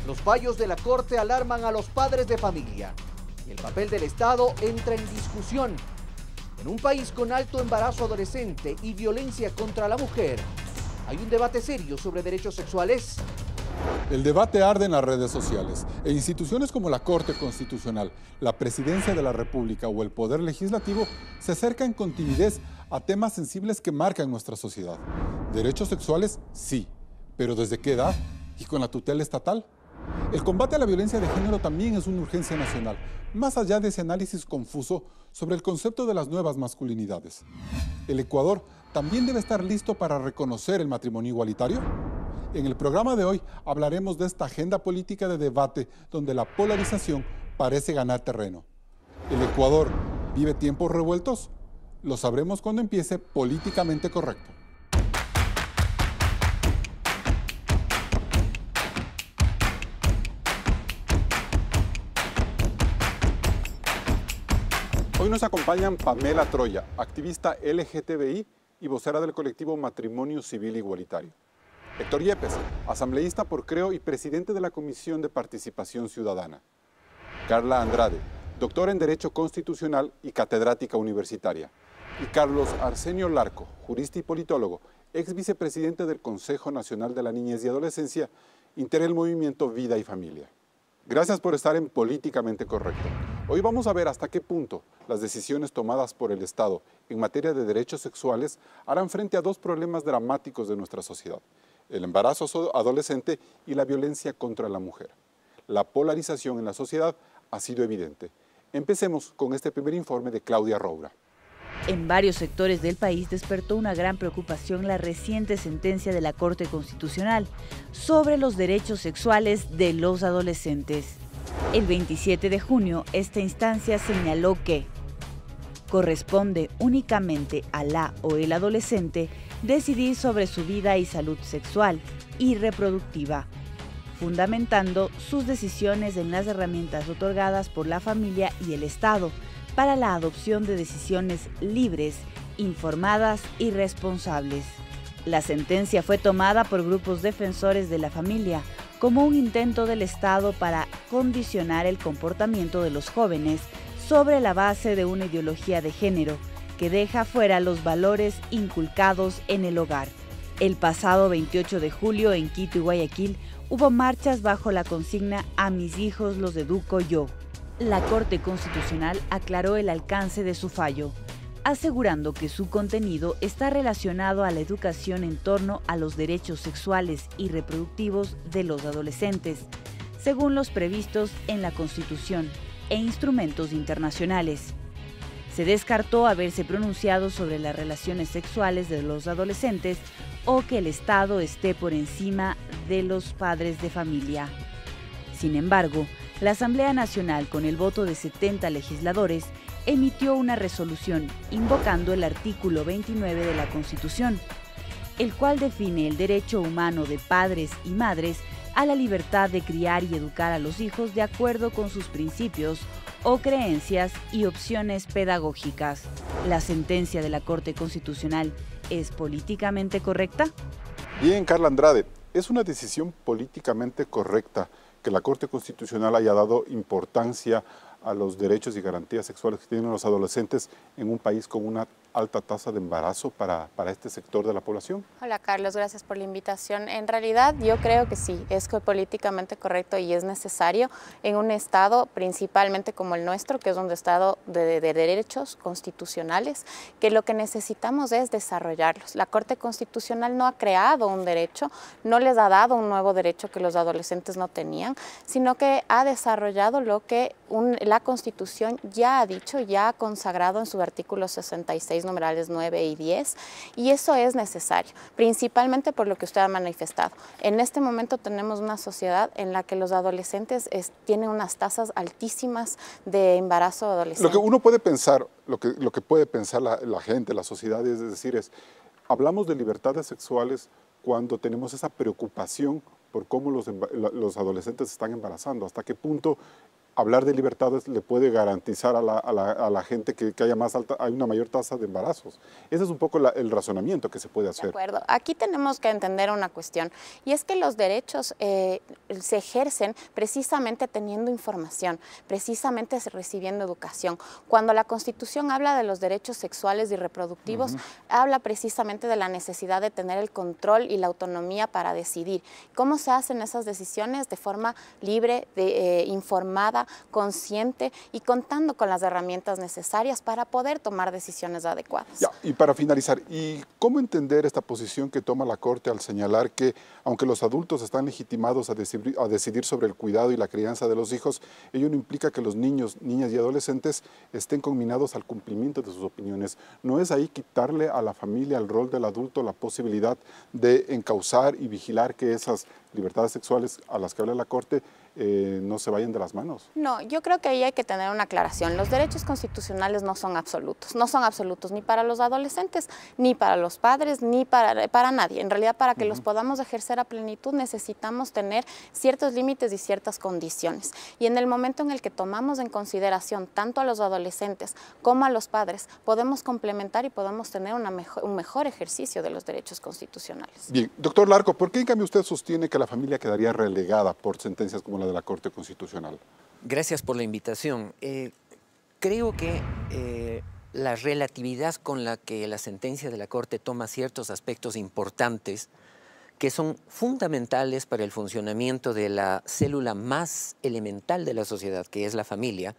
Los fallos de la Corte alarman a los padres de familia. El papel del Estado entra en discusión. En un país con alto embarazo adolescente y violencia contra la mujer, ¿hay un debate serio sobre derechos sexuales? El debate arde en las redes sociales e instituciones como la Corte Constitucional, la Presidencia de la República o el Poder Legislativo se acercan con timidez a temas sensibles que marcan nuestra sociedad. Derechos sexuales, sí, pero ¿desde qué edad? ¿Y con la tutela estatal? El combate a la violencia de género también es una urgencia nacional, más allá de ese análisis confuso sobre el concepto de las nuevas masculinidades. ¿El Ecuador también debe estar listo para reconocer el matrimonio igualitario? En el programa de hoy hablaremos de esta agenda política de debate donde la polarización parece ganar terreno. ¿El Ecuador vive tiempos revueltos? Lo sabremos cuando empiece Políticamente Correcto. Hoy nos acompañan Pamela Troya, activista LGTBI y vocera del colectivo Matrimonio Civil Igualitario. Héctor Yepes, asambleísta por Creo y presidente de la Comisión de Participación Ciudadana. Carla Andrade, doctora en Derecho Constitucional y catedrática universitaria. Y Carlos Arsenio Larco, jurista y politólogo, ex vicepresidente del Consejo Nacional de la Niñez y Adolescencia, integra el movimiento Vida y Familia. Gracias por estar en Políticamente Correcto. Hoy vamos a ver hasta qué punto las decisiones tomadas por el Estado en materia de derechos sexuales harán frente a dos problemas dramáticos de nuestra sociedad: el embarazo adolescente y la violencia contra la mujer. La polarización en la sociedad ha sido evidente. Empecemos con este primer informe de Claudia Roura. En varios sectores del país despertó una gran preocupación la reciente sentencia de la Corte Constitucional sobre los derechos sexuales de los adolescentes. El 27 de junio, esta instancia señaló que corresponde únicamente a la o el adolescente decidir sobre su vida y salud sexual y reproductiva, fundamentando sus decisiones en las herramientas otorgadas por la familia y el Estado para la adopción de decisiones libres, informadas y responsables. La sentencia fue tomada por grupos defensores de la familia como un intento del Estado para condicionar el comportamiento de los jóvenes sobre la base de una ideología de género que deja fuera los valores inculcados en el hogar. El pasado 28 de julio en Quito y Guayaquil hubo marchas bajo la consigna "A mis hijos los educo yo". La Corte Constitucional aclaró el alcance de su fallo, asegurando que su contenido está relacionado a la educación en torno a los derechos sexuales y reproductivos de los adolescentes, según los previstos en la Constitución e instrumentos internacionales. Se descartó haberse pronunciado sobre las relaciones sexuales de los adolescentes o que el Estado esté por encima de los padres de familia. Sin embargo, la Asamblea Nacional, con el voto de 70 legisladores, emitió una resolución invocando el artículo 29 de la Constitución, el cual define el derecho humano de padres y madres a la libertad de criar y educar a los hijos de acuerdo con sus principios o creencias y opciones pedagógicas. ¿La sentencia de la Corte Constitucional es políticamente correcta? Bien, Carla Andrade, es una decisión políticamente correcta que la Corte Constitucional haya dado importancia a los derechos y garantías sexuales que tienen los adolescentes en un país con una alta tasa de embarazo para este sector de la población. Hola Carlos, gracias por la invitación. En realidad yo creo que sí, es políticamente correcto y es necesario en un Estado principalmente como el nuestro, que es un Estado de derechos constitucionales, que lo que necesitamos es desarrollarlos. La Corte Constitucional no ha creado un derecho, no les ha dado un nuevo derecho que los adolescentes no tenían, sino que ha desarrollado lo que la Constitución ya ha dicho, ya ha consagrado en su artículo 66, numerales 9 y 10, y eso es necesario, principalmente por lo que usted ha manifestado. En este momento tenemos una sociedad en la que los adolescentes tienen unas tasas altísimas de embarazo adolescente. Lo que uno puede pensar, lo que puede pensar la gente, la sociedad, es decir, hablamos de libertades sexuales cuando tenemos esa preocupación por cómo los adolescentes se están embarazando, hasta qué punto hablar de libertades le puede garantizar a la gente que haya hay una mayor tasa de embarazos. Ese es un poco el razonamiento que se puede hacer. De acuerdo. Aquí tenemos que entender una cuestión, y es que los derechos se ejercen precisamente teniendo información, precisamente recibiendo educación. Cuando la Constitución habla de los derechos sexuales y reproductivos, habla precisamente de la necesidad de tener el control y la autonomía para decidir. ¿Cómo se hacen esas decisiones? De forma libre, informada, consciente y contando con las herramientas necesarias para poder tomar decisiones adecuadas. Ya, y para finalizar, ¿y cómo entender esta posición que toma la Corte al señalar que, aunque los adultos están legitimados a decidir sobre el cuidado y la crianza de los hijos, ello no implica que los niños, niñas y adolescentes estén conminados al cumplimiento de sus opiniones? ¿No es ahí quitarle a la familia, al rol del adulto, la posibilidad de encauzar y vigilar que esas libertades sexuales a las que habla la Corte no se vayan de las manos? No, yo creo que ahí hay que tener una aclaración. Los derechos constitucionales no son absolutos ni para los adolescentes, ni para los padres, ni para nadie. En realidad, para que los podamos ejercer a plenitud necesitamos tener ciertos límites y ciertas condiciones. Y en el momento en el que tomamos en consideración tanto a los adolescentes como a los padres, podemos complementar y podemos tener un mejor ejercicio de los derechos constitucionales. Bien, doctor Larco, ¿por qué en cambio usted sostiene que la familia quedaría relegada por sentencias como la de la Corte Constitucional? Gracias por la invitación. Creo que la relatividad con la que la sentencia de la Corte toma ciertos aspectos importantes que son fundamentales para el funcionamiento de la célula más elemental de la sociedad, que es la familia,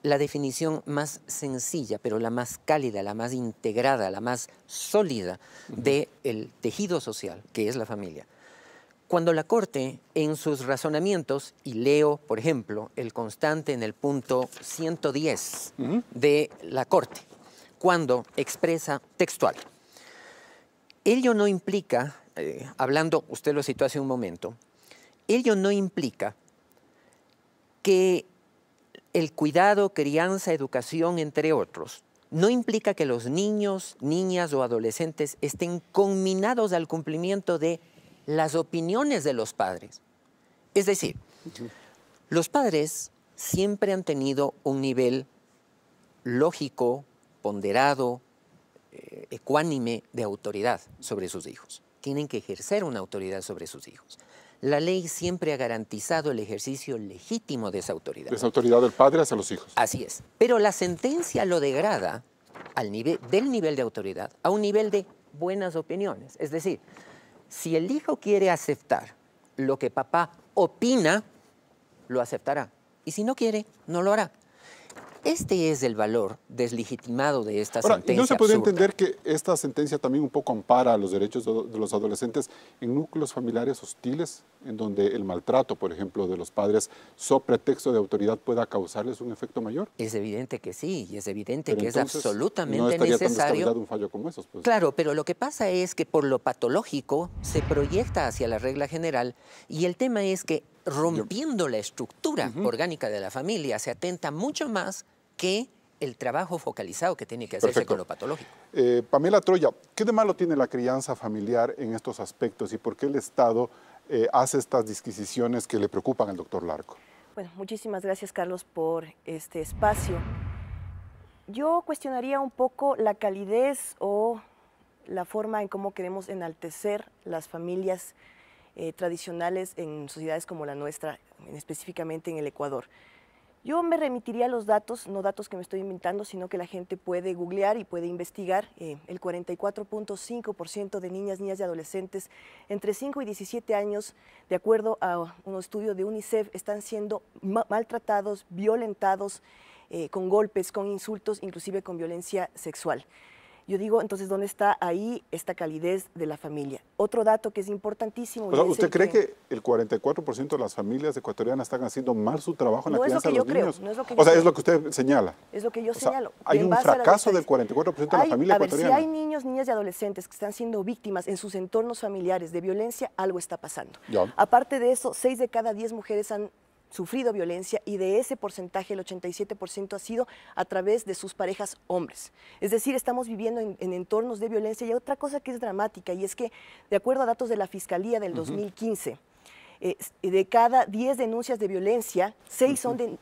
la definición más sencilla, pero la más cálida, la más integrada, la más sólida del tejido social, que es la familia. Cuando la Corte, en sus razonamientos, y leo, por ejemplo, el constante en el punto 110 de la Corte, cuando expresa textual, ello no implica, hablando, usted lo citó hace un momento, ello no implica que el cuidado, crianza, educación, entre otros, no implica que los niños, niñas o adolescentes estén conminados al cumplimiento de las opiniones de los padres. Es decir, los padres siempre han tenido un nivel lógico, ponderado, ecuánime de autoridad sobre sus hijos. Tienen que ejercer una autoridad sobre sus hijos. La ley siempre ha garantizado el ejercicio legítimo de esa autoridad. Esa autoridad del padre hacia los hijos. Así es. Pero la sentencia lo degrada del nivel de autoridad a un nivel de buenas opiniones. Es decir, si el hijo quiere aceptar lo que papá opina, lo aceptará. Y si no quiere, no lo hará. Este es el valor deslegitimado de esta sentencia. ¿Y no se podría absurda entender que esta sentencia también un poco ampara los derechos de los adolescentes en núcleos familiares hostiles, en donde el maltrato, por ejemplo, de los padres, sobre pretexto de autoridad, pueda causarles un efecto mayor? Es evidente que sí, y es evidente Pero que es entonces, absolutamente no estaría necesario. tan descabellado un fallo como esos, pues. Claro, pero lo que pasa es que por lo patológico se proyecta hacia la regla general, y el tema es que rompiendo la estructura orgánica de la familia se atenta mucho más que el trabajo focalizado que tiene que hacerse con lo patológico. Pamela Troya, ¿qué de malo tiene la crianza familiar en estos aspectos y por qué el Estado hace estas disquisiciones que le preocupan al doctor Larco? Bueno, muchísimas gracias, Carlos, por este espacio. Yo cuestionaría un poco la calidez o la forma en cómo queremos enaltecer las familias tradicionales en sociedades como la nuestra, específicamente en el Ecuador. Yo me remitiría a los datos, no datos que me estoy inventando, sino que la gente puede googlear y puede investigar. El 44.5% de niñas y adolescentes entre 5 y 17 años, de acuerdo a un estudio de UNICEF, están siendo maltratados, violentados, con golpes, con insultos, inclusive con violencia sexual. Yo digo, entonces, ¿dónde está ahí esta calidez de la familia? Otro dato que es importantísimo. O sea, ¿usted cree que el 44% de las familias ecuatorianas están haciendo mal su trabajo en la crianza de los niños? No es lo que yo creo. O sea, es lo que usted señala. Es lo que yo señalo. Hay un fracaso del 44% de la familia ecuatoriana. Si hay niños, niñas y adolescentes que están siendo víctimas en sus entornos familiares de violencia, algo está pasando. Ya. Aparte de eso, 6 de cada 10 mujeres han sufrido violencia y de ese porcentaje el 87% ha sido a través de sus parejas hombres. Es decir, estamos viviendo en entornos de violencia y hay otra cosa que es dramática y es que, de acuerdo a datos de la Fiscalía del 2015, de cada 10 denuncias de violencia, 6 son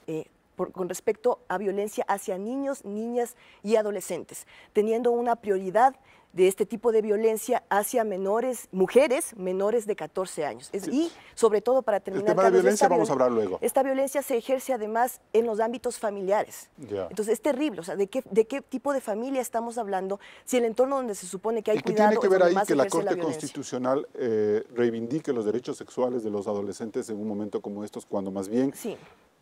con respecto a violencia hacia niños, niñas y adolescentes, teniendo una prioridad de este tipo de violencia hacia menores, mujeres menores de 14 años. Y sobre todo, para terminar, el tema de violencia vamos a hablar luego. Esta violencia se ejerce además en los ámbitos familiares. Entonces es terrible, o sea, ¿de qué tipo de familia estamos hablando si el entorno donde se supone que hay cuidado tiene que ver ahí que la Corte Constitucional reivindique los derechos sexuales de los adolescentes en un momento como estos, cuando más bien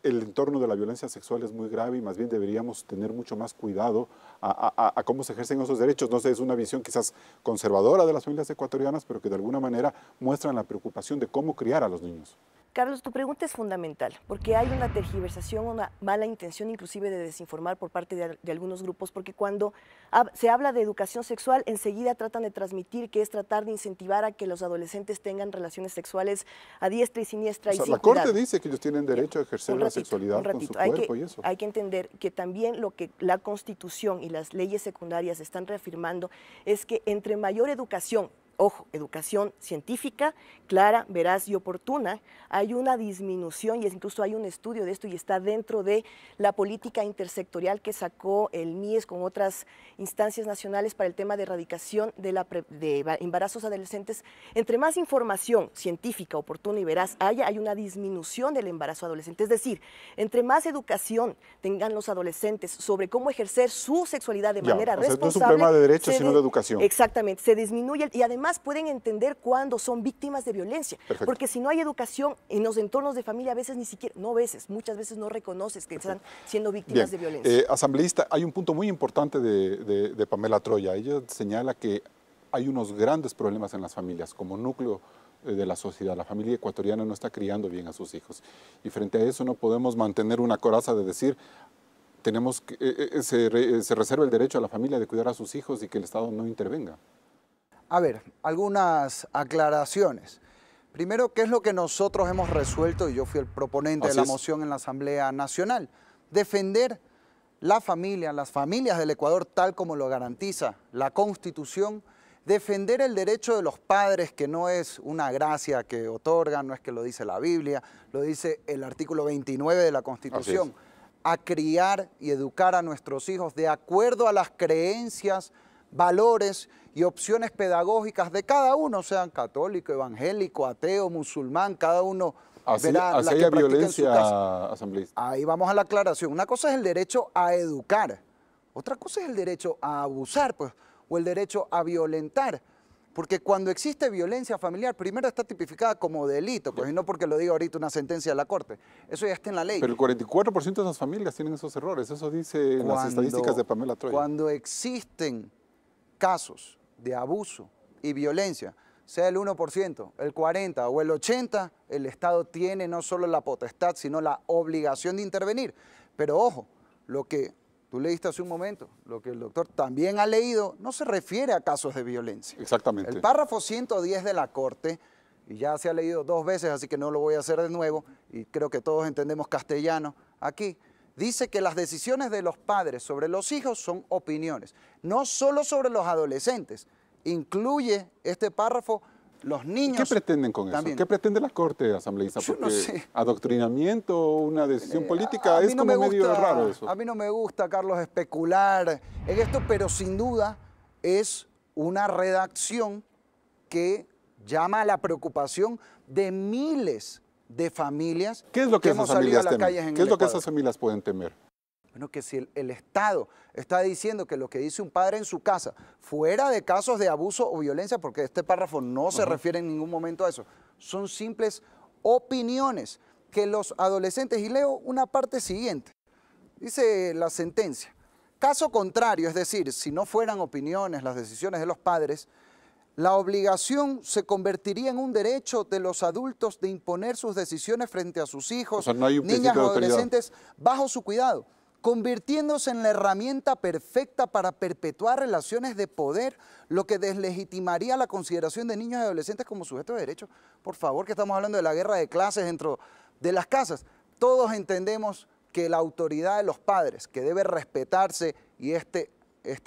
el entorno de la violencia sexual es muy grave y más bien deberíamos tener mucho más cuidado a cómo se ejercen esos derechos? No sé, es una visión quizás conservadora de las familias ecuatorianas, pero que de alguna manera muestran la preocupación de cómo criar a los niños. Carlos, tu pregunta es fundamental, porque hay una tergiversación, una mala intención inclusive de desinformar por parte de algunos grupos, porque cuando se habla de educación sexual, enseguida tratan de transmitir que es tratar de incentivar a que los adolescentes tengan relaciones sexuales a diestra y siniestra. La Corte dice que ellos tienen derecho a ejercer la sexualidad con su cuerpo y eso. Hay que entender que también lo que la Constitución y las leyes secundarias están reafirmando es que entre mayor educación, ojo, educación científica, clara, veraz y oportuna, hay una disminución y incluso hay un estudio de esto y está dentro de la política intersectorial que sacó el MIES con otras instancias nacionales para el tema de erradicación de embarazos adolescentes. Entre más información científica, oportuna y veraz hay una disminución del embarazo adolescente. Es decir, entre más educación tengan los adolescentes sobre cómo ejercer su sexualidad de manera responsable. No es un problema de derechos, sino de educación. Exactamente, se disminuye y además pueden entender cuándo son víctimas de violencia. Perfecto. Porque si no hay educación en los entornos de familia, a veces ni siquiera, muchas veces no reconoces que están siendo víctimas de violencia. Asambleísta, hay un punto muy importante de Pamela Troya. Ella señala que hay unos grandes problemas en las familias como núcleo de la sociedad. La familia ecuatoriana no está criando bien a sus hijos. Y frente a eso no podemos mantener una coraza de decir tenemos que, se reserva el derecho a la familia de cuidar a sus hijos y que el Estado no intervenga. A ver, algunas aclaraciones. Primero, ¿qué es lo que nosotros hemos resuelto? Y yo fui el proponente de la moción en la Asamblea Nacional. Defender la familia, las familias del Ecuador, tal como lo garantiza la Constitución. Defender el derecho de los padres, que no es una gracia que otorgan, no es que lo dice la Biblia, lo dice el artículo 29 de la Constitución. A criar y educar a nuestros hijos de acuerdo a las creencias, valores y opciones pedagógicas de cada uno, sean católico, evangélico, ateo, musulmán, cada uno verá la que practica en su casa. Asambleísta. Ahí vamos a la aclaración. Una cosa es el derecho a educar, otra cosa es el derecho a abusar, pues, o el derecho a violentar. Porque cuando existe violencia familiar, primero está tipificada como delito, pues, y no porque lo diga ahorita una sentencia de la Corte. Eso ya está en la ley. Pero el 44% de las familias tienen esos errores, eso dice en las estadísticas de Pamela Troya. Cuando existen casos de abuso y violencia, sea el 1%, el 40% o el 80%, el Estado tiene no solo la potestad, sino la obligación de intervenir. Pero ojo, lo que tú leíste hace un momento, lo que el doctor también ha leído, no se refiere a casos de violencia. Exactamente. El párrafo 110 de la Corte, y ya se ha leído 2 veces, así que no lo voy a hacer de nuevo, y creo que todos entendemos castellano aquí, dice que las decisiones de los padres sobre los hijos son opiniones, no solo sobre los adolescentes. Incluye este párrafo los niños. ¿Qué pretenden con también. eso? ¿Qué pretende la Corte, asambleísta? Porque no sé. Adoctrinamiento, una decisión política, es como medio raro eso. A mí no me gusta, Carlos, especular en esto, pero sin duda es una redacción que llama a la preocupación de miles de familias. ¿Qué es lo que hemos esas salido familias a las calles temen? en ¿Qué es lo que Ecuador? esas familias pueden temer? Bueno, que si el Estado está diciendo que lo que dice un padre en su casa, fuera de casos de abuso o violencia, porque este párrafo no se refiere en ningún momento a eso, son simples opiniones que los adolescentes, y leo una parte siguiente, dice la sentencia, caso contrario, es decir, si no fueran opiniones las decisiones de los padres, la obligación se convertiría en un derecho de los adultos de imponer sus decisiones frente a sus hijos, o sea, no hay un niñas principio o de autoridad. adolescentes, bajo su cuidado, convirtiéndose en la herramienta perfecta para perpetuar relaciones de poder, lo que deslegitimaría la consideración de niños y adolescentes como sujetos de derecho. Por favor, que estamos hablando de la guerra de clases dentro de las casas. Todos entendemos que la autoridad de los padres, que debe respetarse, y este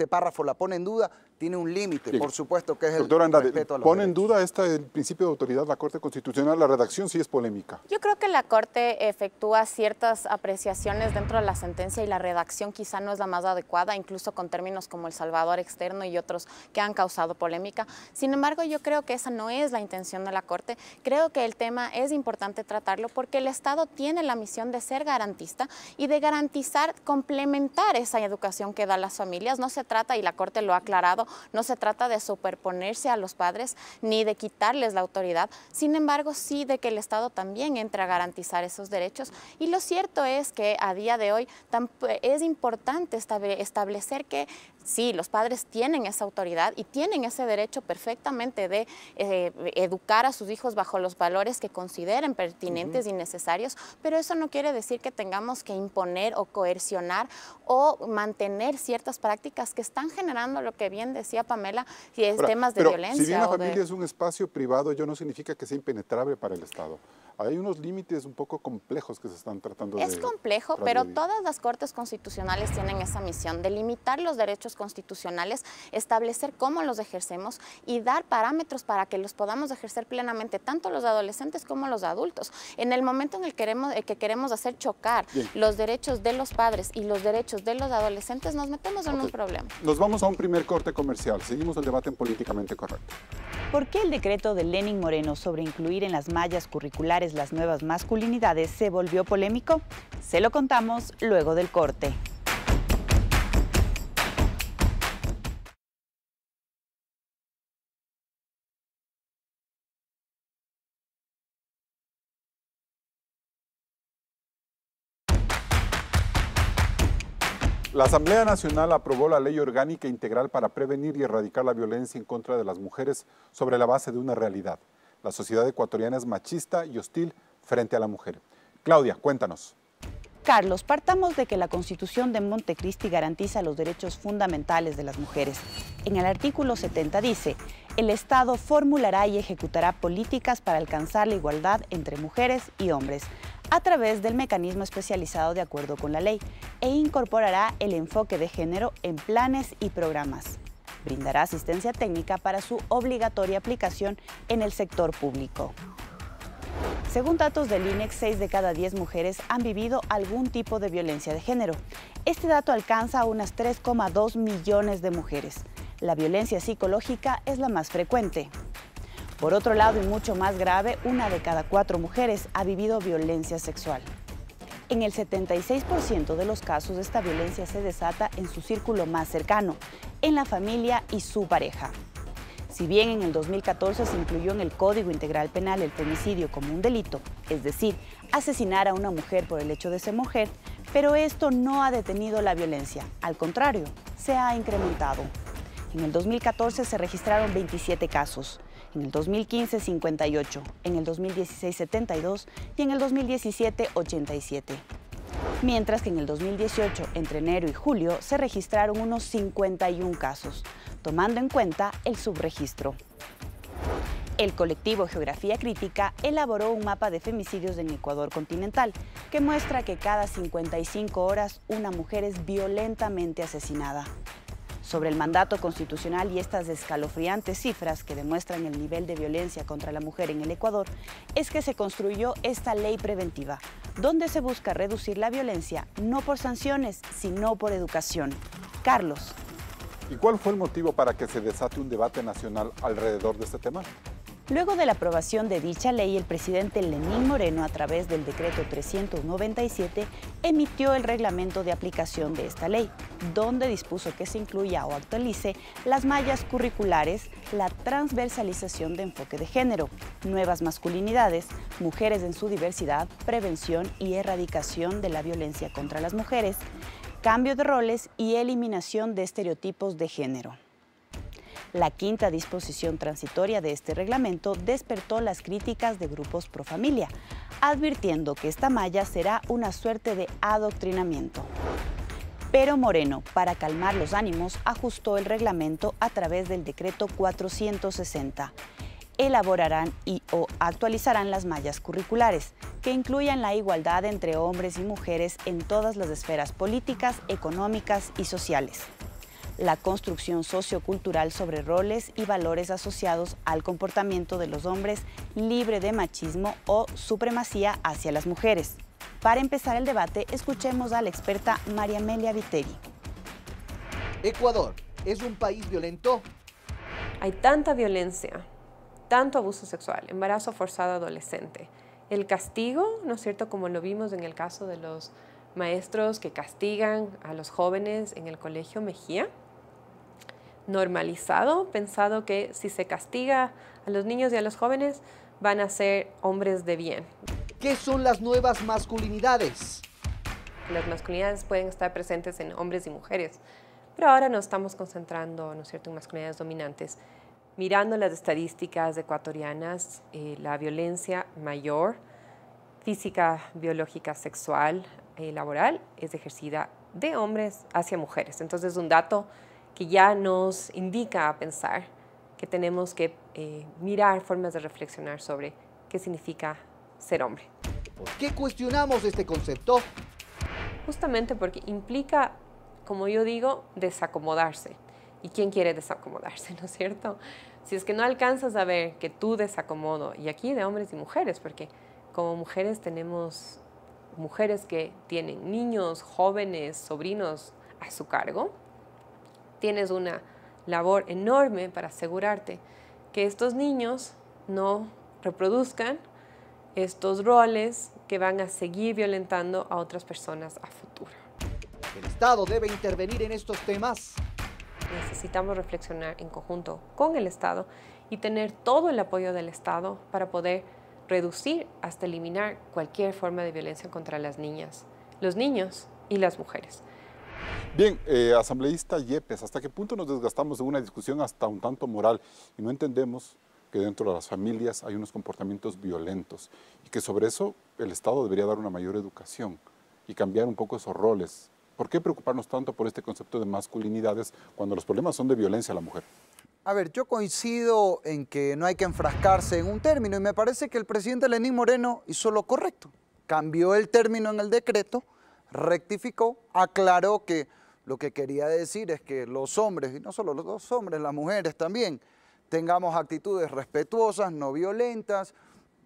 párrafo la pone en duda, tiene un límite, por supuesto, que es el Doctora Andrade, respeto a los ¿pone en derechos. duda este principio de autoridad la Corte Constitucional? La redacción sí es polémica. Yo creo que la Corte efectúa ciertas apreciaciones dentro de la sentencia y la redacción quizá no es la más adecuada, incluso con términos como el salvador externo y otros que han causado polémica. Sin embargo, yo creo que esa no es la intención de la Corte. Creo que el tema es importante tratarlo porque el Estado tiene la misión de ser garantista y de garantizar, complementar esa educación que da a las familias. No se trata, y la Corte lo ha aclarado, no se trata de superponerse a los padres ni de quitarles la autoridad. Sin embargo, sí de que el Estado también entre a garantizar esos derechos. Y lo cierto es que a día de hoy es importante establecer que sí, los padres tienen esa autoridad y tienen ese derecho perfectamente de educar a sus hijos bajo los valores que consideren pertinentes y necesarios, pero eso no quiere decir que tengamos que imponer o coercionar o mantener ciertas prácticas que están generando lo que bien decía Pamela, y es temas de violencia. Si bien la familia es un espacio privado, ello no significa que sea impenetrable para el Estado. Hay unos límites un poco complejos que se están tratando de... Es complejo, pero todas las cortes constitucionales tienen esa misión de limitar los derechos constitucionales, establecer cómo los ejercemos y dar parámetros para que los podamos ejercer plenamente, tanto los adolescentes como los adultos. En el momento en el que queremos hacer chocar los derechos de los padres y los derechos de los adolescentes, nos metemos en un problema. Nos vamos a un primer corte comercial. Seguimos el debate en Políticamente Correcto. ¿Por qué el decreto de Lenín Moreno sobre incluir en las mallas curriculares las nuevas masculinidades se volvió polémico? Se lo contamos luego del corte. La Asamblea Nacional aprobó la Ley Orgánica Integral para prevenir y erradicar la violencia en contra de las mujeres sobre la base de una realidad. La sociedad ecuatoriana es machista y hostil frente a la mujer. Claudia, cuéntanos. Carlos, partamos de que la Constitución de Montecristi garantiza los derechos fundamentales de las mujeres. En el artículo 70 dice: el Estado formulará y ejecutará políticas para alcanzar la igualdad entre mujeres y hombres a través del mecanismo especializado de acuerdo con la ley e incorporará el enfoque de género en planes y programas. Brindará asistencia técnica para su obligatoria aplicación en el sector público. Según datos del INEX, 6 de cada 10 mujeres han vivido algún tipo de violencia de género. Este dato alcanza a unas 3,2 millones de mujeres. La violencia psicológica es la más frecuente. Por otro lado, y mucho más grave, 1 de cada 4 mujeres ha vivido violencia sexual. En el 76% de los casos, esta violencia se desata en su círculo más cercano, en la familia y su pareja. Si bien en el 2014 se incluyó en el Código Integral Penal el femicidio como un delito, es decir, asesinar a una mujer por el hecho de ser mujer, pero esto no ha detenido la violencia, al contrario, se ha incrementado. En el 2014 se registraron 27 casos, en el 2015 58, en el 2016 72 y en el 2017 87. Mientras que en el 2018, entre enero y julio, se registraron unos 51 casos, tomando en cuenta el subregistro. El colectivo Geografía Crítica elaboró un mapa de femicidios en Ecuador continental que muestra que cada 55 horas una mujer es violentamente asesinada. Sobre el mandato constitucional y estas escalofriantes cifras que demuestran el nivel de violencia contra la mujer en el Ecuador, es que se construyó esta ley preventiva, donde se busca reducir la violencia no por sanciones, sino por educación. Carlos. ¿Y cuál fue el motivo para que se desate un debate nacional alrededor de este tema? Luego de la aprobación de dicha ley, el presidente Lenín Moreno, a través del decreto 397, emitió el reglamento de aplicación de esta ley, donde dispuso que se incluya o actualice las mallas curriculares, la transversalización de enfoque de género, nuevas masculinidades, mujeres en su diversidad, prevención y erradicación de la violencia contra las mujeres, cambio de roles y eliminación de estereotipos de género. La quinta disposición transitoria de este reglamento despertó las críticas de grupos pro familia, advirtiendo que esta malla será una suerte de adoctrinamiento. Pero Moreno, para calmar los ánimos, ajustó el reglamento a través del decreto 460. Elaborarán o actualizarán las mallas curriculares, que incluyan la igualdad entre hombres y mujeres en todas las esferas políticas, económicas y sociales. la construcción sociocultural sobre roles y valores asociados al comportamiento de los hombres libre de machismo o supremacía hacia las mujeres. Para empezar el debate, escuchemos a la experta María Amelia Viteri. Ecuador es un país violento. Hay tanta violencia, tanto abuso sexual, embarazo forzado adolescente. El castigo, ¿no es cierto?, como lo vimos en el caso de los maestros que castigan a los jóvenes en el colegio Mejía, normalizado, pensado que si se castiga a los niños y a los jóvenes van a ser hombres de bien. ¿Qué son las nuevas masculinidades? Las masculinidades pueden estar presentes en hombres y mujeres, pero ahora nos estamos concentrando, ¿no es cierto?, en masculinidades dominantes. Mirando las estadísticas ecuatorianas, la violencia mayor, física, biológica, sexual, laboral, es ejercida de hombres hacia mujeres. Entonces es un dato que ya nos indica a pensar que tenemos que mirar formas de reflexionar sobre qué significa ser hombre. ¿Por qué cuestionamos este concepto? Justamente porque implica, como yo digo, desacomodarse. ¿Y quién quiere desacomodarse, no es cierto? Si es que no alcanzas a ver que tú desacomodo, y aquí de hombres y mujeres, porque como mujeres tenemos mujeres que tienen niños, jóvenes, sobrinos a su cargo, tienes una labor enorme para asegurarte que estos niños no reproduzcan estos roles que van a seguir violentando a otras personas a futuro. ¿El Estado debe intervenir en estos temas? Necesitamos reflexionar en conjunto con el Estado y tener todo el apoyo del Estado para poder reducir hasta eliminar cualquier forma de violencia contra las niñas, los niños y las mujeres. Bien, asambleísta Yepes, ¿hasta qué punto nos desgastamos en una discusión hasta un tanto moral y no entendemos que dentro de las familias hay unos comportamientos violentos y que sobre eso el Estado debería dar una mayor educación y cambiar un poco esos roles? ¿Por qué preocuparnos tanto por este concepto de masculinidades cuando los problemas son de violencia a la mujer? A ver, yo coincido en que no hay que enfrascarse en un término y me parece que el presidente Lenín Moreno hizo lo correcto. Cambió el término en el decreto, rectificó, aclaró que lo que quería decir es que los hombres, y no solo los hombres, las mujeres también, tengamos actitudes respetuosas, no violentas.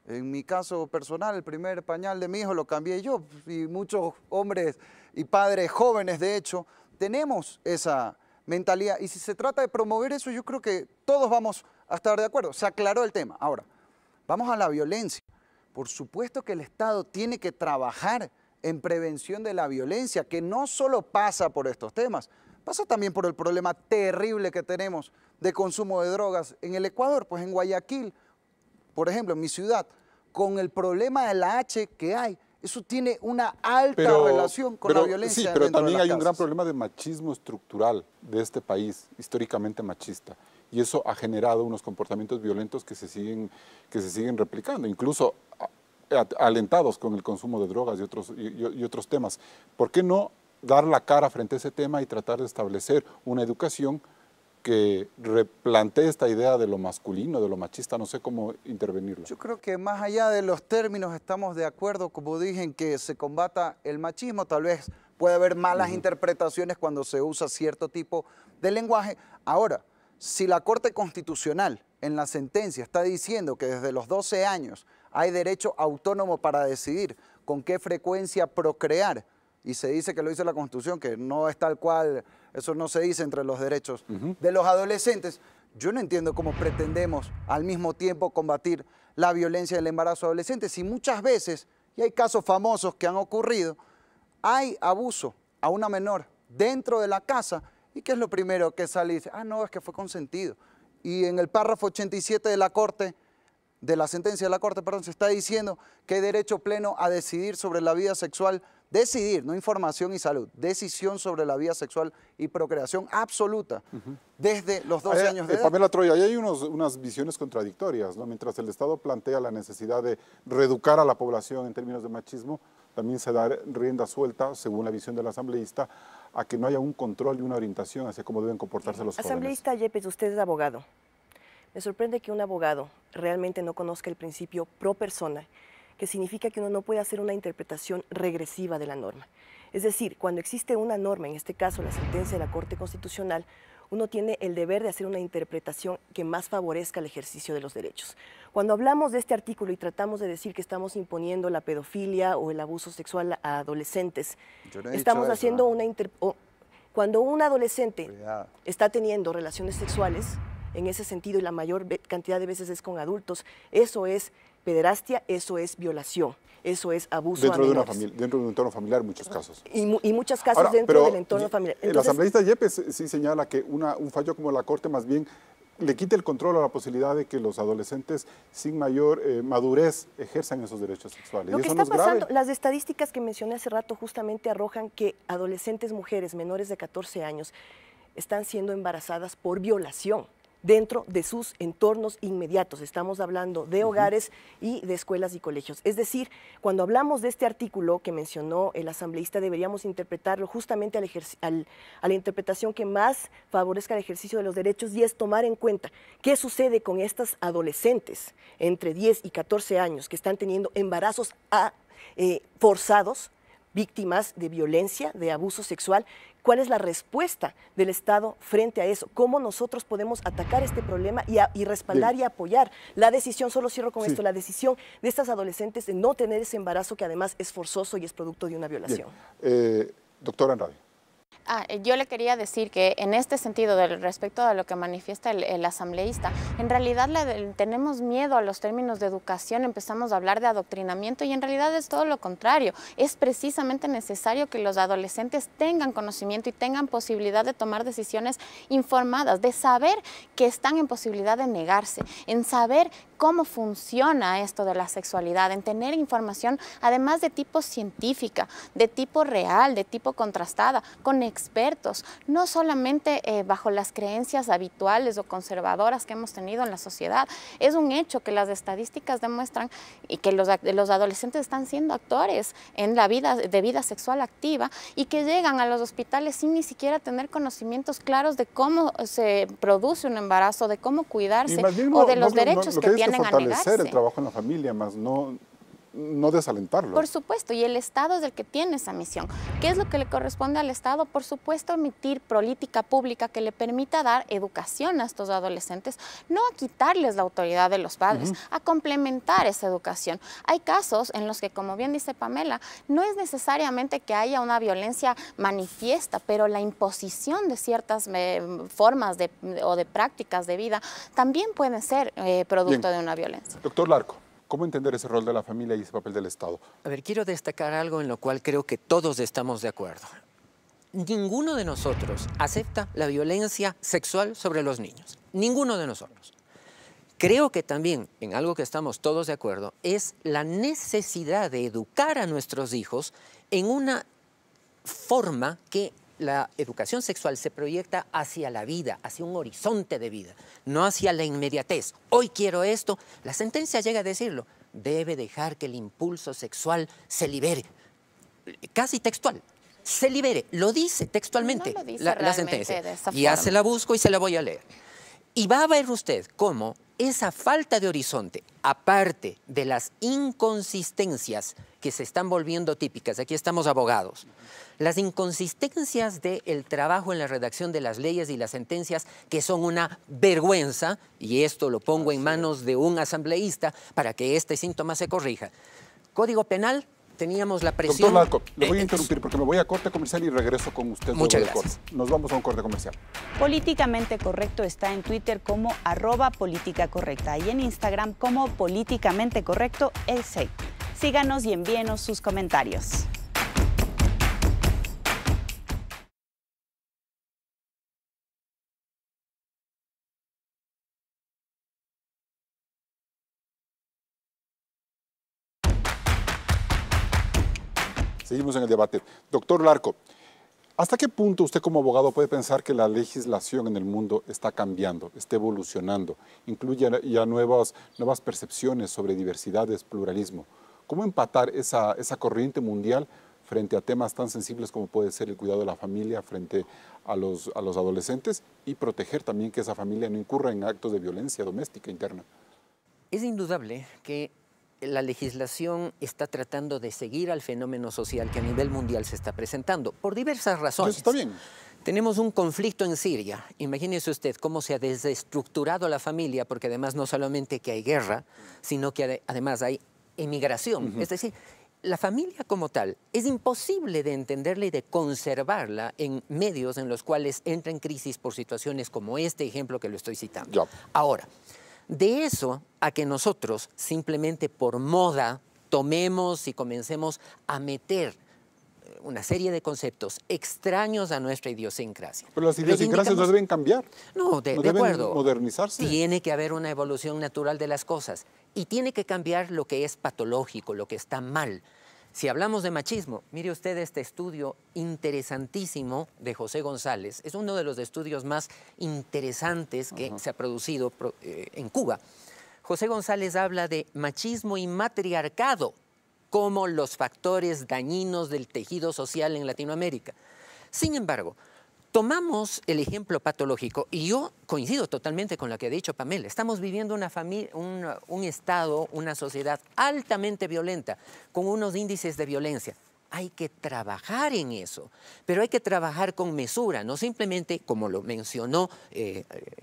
En mi caso personal, el primer pañal de mi hijo lo cambié yo y muchos hombres y padres jóvenes, de hecho, tenemos esa mentalidad. Y si se trata de promover eso, yo creo que todos vamos a estar de acuerdo. Se aclaró el tema. Ahora, vamos a la violencia. Por supuesto que el Estado tiene que trabajar en prevención de la violencia, que no solo pasa por estos temas, pasa también por el problema terrible que tenemos de consumo de drogas en el Ecuador, pues en Guayaquil, por ejemplo, en mi ciudad, con el problema de la H que hay, eso tiene una alta relación con la violencia. Sí, pero también hay un gran problema de machismo estructural de este país, históricamente machista. Y eso ha generado unos comportamientos violentos que se siguen replicando, incluso alentados con el consumo de drogas y otros temas. ¿Por qué no dar la cara frente a ese tema y tratar de establecer una educación que replantee esta idea de lo masculino, de lo machista? No sé cómo intervenirlo. Yo creo que más allá de los términos estamos de acuerdo, como dije, en que se combata el machismo. Tal vez puede haber malas interpretaciones cuando se usa cierto tipo de lenguaje. Ahora, si la Corte Constitucional en la sentencia está diciendo que desde los 12 años hay derecho autónomo para decidir con qué frecuencia procrear, y se dice que lo dice la Constitución, que no es tal cual, eso no se dice entre los derechos de los adolescentes, yo no entiendo cómo pretendemos al mismo tiempo combatir la violencia del embarazo adolescente, si muchas veces, y hay casos famosos que han ocurrido, hay abuso a una menor dentro de la casa, y ¿qué es lo primero que sale y dice? Ah, no, es que fue consentido. Y en el párrafo 87 de la Corte, de la sentencia de la Corte, perdón, se está diciendo que hay derecho pleno a decidir sobre la vida sexual, decidir, no información y salud, decisión sobre la vida sexual y procreación absoluta desde los 12 años de edad. Pamela Troya, ahí hay unas visiones contradictorias, ¿no? Mientras el Estado plantea la necesidad de reeducar a la población en términos de machismo, también se da rienda suelta, según la visión del asambleísta, a que no haya un control y una orientación hacia cómo deben comportarse los jóvenes. Asambleísta Yepes, usted es abogado. Me sorprende que un abogado realmente no conozca el principio pro persona que significa que uno no puede hacer una interpretación regresiva de la norma. Es decir, cuando existe una norma, en este caso la sentencia de la Corte Constitucional, uno tiene el deber de hacer una interpretación que más favorezca el ejercicio de los derechos. Cuando hablamos de este artículo y tratamos de decir que estamos imponiendo la pedofilia o el abuso sexual a adolescentes, estamos haciendo una cuando un adolescente está teniendo relaciones sexuales, en ese sentido, y la mayor cantidad de veces es con adultos, eso es pederastia, eso es violación, eso es abuso a menores. Dentro de un entorno familiar en muchos casos. Y muchos casos dentro del entorno familiar. Entonces, el asambleísta Yepes sí señala que un fallo como la Corte más bien le quita el control a la posibilidad de que los adolescentes sin mayor madurez ejerzan esos derechos sexuales. Lo que está pasando, las estadísticas que mencioné hace rato justamente arrojan que adolescentes mujeres menores de 14 años están siendo embarazadas por violación dentro de sus entornos inmediatos. Estamos hablando de hogares y de escuelas y colegios. Es decir, cuando hablamos de este artículo que mencionó el asambleísta, deberíamos interpretarlo justamente a la interpretación que más favorezca el ejercicio de los derechos, y es tomar en cuenta qué sucede con estas adolescentes entre 10 y 14 años que están teniendo embarazos forzados, víctimas de violencia, de abuso sexual. ¿Cuál es la respuesta del Estado frente a eso? ¿Cómo nosotros podemos atacar este problema y respaldar y apoyar la decisión, solo cierro con esto, la decisión de estas adolescentes de no tener ese embarazo que además es forzoso y es producto de una violación? Doctora Andrade. Yo le quería decir que en este sentido, respecto a lo que manifiesta el asambleísta, en realidad tenemos miedo a los términos de educación, empezamos a hablar de adoctrinamiento y en realidad es todo lo contrario. Es precisamente necesario que los adolescentes tengan conocimiento y tengan posibilidad de tomar decisiones informadas, de saber que están en posibilidad de negarse, en saber cómo funciona esto de la sexualidad, en tener información además de tipo científica, de tipo real, de tipo contrastada, con expertos, no solamente bajo las creencias habituales o conservadoras que hemos tenido en la sociedad. Es un hecho que las estadísticas demuestran y que los adolescentes están siendo actores en la vida sexual activa y que llegan a los hospitales sin ni siquiera tener conocimientos claros de cómo se produce un embarazo, de cómo cuidarse o de los derechos que tienen a negarse. Fortalecer el trabajo en la familia, más no desalentarlo. Por supuesto, y el Estado es el que tiene esa misión. ¿Qué es lo que le corresponde al Estado? Por supuesto, emitir política pública que le permita dar educación a estos adolescentes, no a quitarles la autoridad de los padres, a complementar esa educación. Hay casos en los que, como bien dice Pamela, no es necesariamente que haya una violencia manifiesta, pero la imposición de ciertas formas o de prácticas de vida también pueden ser producto de una violencia. Doctor Larco, ¿cómo entender ese rol de la familia y ese papel del Estado? A ver, quiero destacar algo en lo cual creo que todos estamos de acuerdo. Ninguno de nosotros acepta la violencia sexual sobre los niños. Ninguno de nosotros. Creo que también, en algo que estamos todos de acuerdo, es la necesidad de educar a nuestros hijos en una forma que la educación sexual se proyecta hacia la vida, hacia un horizonte de vida, no hacia la inmediatez. Hoy quiero esto. La sentencia llega a decirlo. Debe dejar que el impulso sexual se libere. Casi textual. Se libere. Lo dice textualmente no lo dice la sentencia. De esa ya forma. se la busco y se la voy a leer. Y va a ver usted cómo esa falta de horizonte, aparte de las inconsistencias que se están volviendo típicas, aquí estamos abogados, las inconsistencias del trabajo en la redacción de las leyes y las sentencias que son una vergüenza, y esto lo pongo en manos de un asambleísta para que este síntoma se corrija. Código Penal, teníamos la presión... Doctor Larco, le voy a interrumpir porque me voy a corte comercial y regreso con usted. Muchas gracias. Nos vamos a un corte comercial. Políticamente Correcto está en Twitter como @políticacorrecta y en Instagram como Políticamente Correcto EC. Síganos y envíenos sus comentarios. Seguimos en el debate. Doctor Larco, ¿hasta qué punto usted como abogado puede pensar que la legislación en el mundo está cambiando, está evolucionando, incluye ya nuevas percepciones sobre diversidades, pluralismo? ¿Cómo empatar esa corriente mundial frente a temas tan sensibles como puede ser el cuidado de la familia frente a los adolescentes y proteger también que esa familia no incurra en actos de violencia doméstica interna? Es indudable que la legislación está tratando de seguir al fenómeno social que a nivel mundial se está presentando, por diversas razones. Eso está bien. Tenemos un conflicto en Siria. Imagínese usted cómo se ha desestructurado la familia, porque además no solamente que hay guerra, sino que además hay emigración. Es decir, la familia como tal es imposible de entenderla y de conservarla en medios en los cuales entra en crisis por situaciones como este ejemplo que lo estoy citando. Ahora, de eso a que nosotros simplemente por moda tomemos y comencemos a meter una serie de conceptos extraños a nuestra idiosincrasia. Pero las idiosincrasias no deben cambiar. No, de deben acuerdo. Modernizarse. Tiene que haber una evolución natural de las cosas y tiene que cambiar lo que es patológico, lo que está mal. Si hablamos de machismo, mire usted este estudio interesantísimo de José González. Es uno de los estudios más interesantes que se ha producido en Cuba. José González habla de machismo y matriarcado como los factores dañinos del tejido social en Latinoamérica. Sin embargo, tomamos el ejemplo patológico y yo coincido totalmente con lo que ha dicho Pamela. Estamos viviendo un estado, una sociedad altamente violenta, con unos índices de violencia. Hay que trabajar en eso, pero hay que trabajar con mesura, no simplemente, como lo mencionó,